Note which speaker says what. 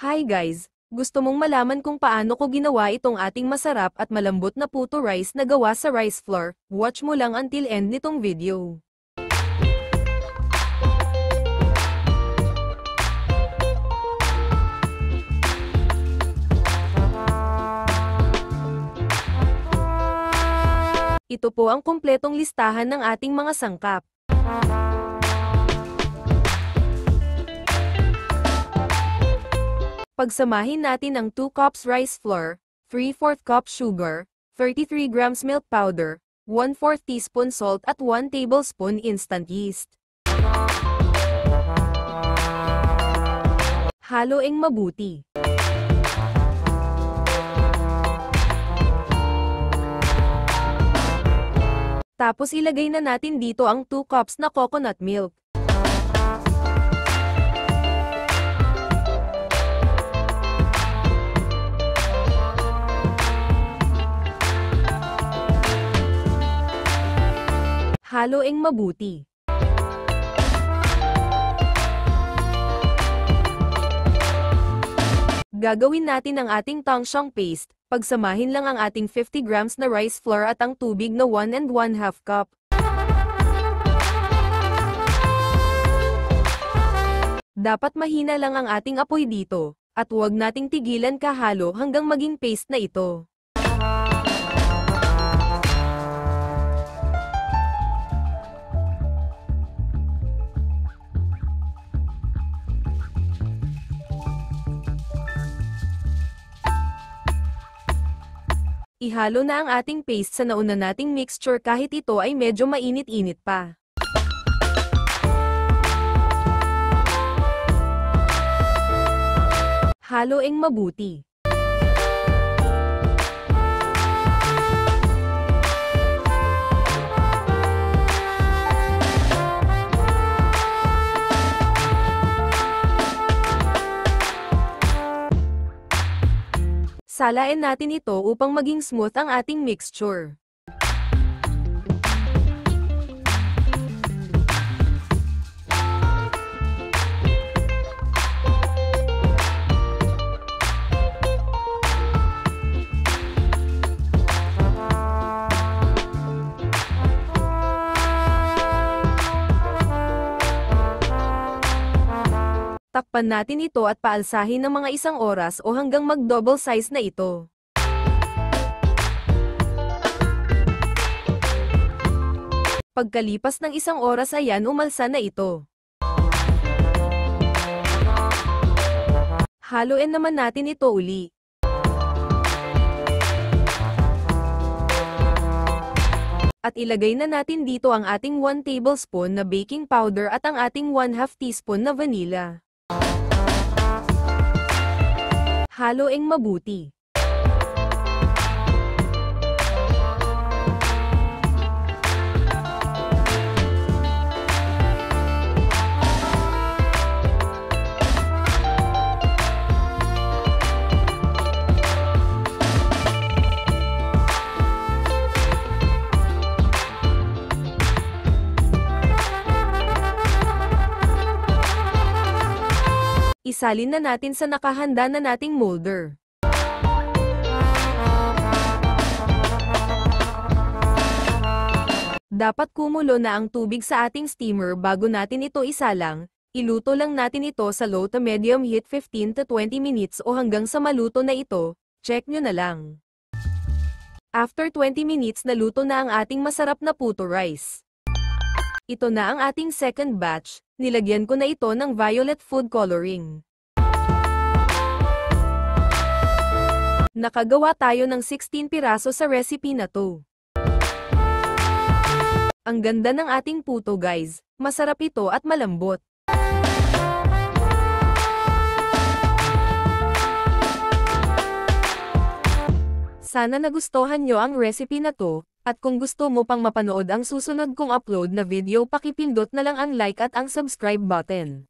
Speaker 1: Hi guys! Gusto mong malaman kung paano ko ginawa itong ating masarap at malambot na puto rice na gawa sa rice flour? Watch mo lang until end nitong video. Ito po ang kumpletong listahan ng ating mga sangkap. Pagsamahin natin ang 2 cups rice flour, 3/4 cup sugar, 33 grams milk powder, 1/4 teaspoon salt at 1 tablespoon instant yeast. Haluing mabuti. Tapos ilagay na natin dito ang 2 cups na coconut milk. Haluing mabuti. Gagawin natin ang ating tangshang paste. Pagsamahin lang ang ating 50 grams na rice flour at ang tubig na 1 1/2 cup. Dapat mahina lang ang ating apoy dito, at huwag nating tigilan kahalo hanggang maging paste na ito. Ihalo na ang ating paste sa nauna nating mixture kahit ito ay medyo mainit-init pa. Haluing mabuti. Salain natin ito upang maging smooth ang ating mixture. Takpan natin ito at paalsahin ng mga 1 oras o hanggang mag-double size na ito. Pagkalipas ng 1 oras ayan umalsa na ito. Haluin naman natin ito uli. At ilagay na natin dito ang ating 1 tablespoon na baking powder at ang ating 1/2 teaspoon na vanilla. Haluing mabuti. Isalin na natin sa nakahanda na nating molder. Dapat kumulo na ang tubig sa ating steamer bago natin ito isalang. Iluto lang natin ito sa low to medium heat 15 to 20 minutes o hanggang sa maluto na ito, check nyo na lang. After 20 minutes naluto na ang ating masarap na puto rice. Ito na ang ating second batch, nilagyan ko na ito ng violet food coloring. Nakagawa tayo ng 16 piraso sa recipe na to. Ang ganda ng ating puto guys, masarap ito at malambot. Sana nagustuhan nyo ang recipe na to. At kung gusto mo pang mapanood ang susunod kong upload na video pakipindot na lang ang like at ang subscribe button.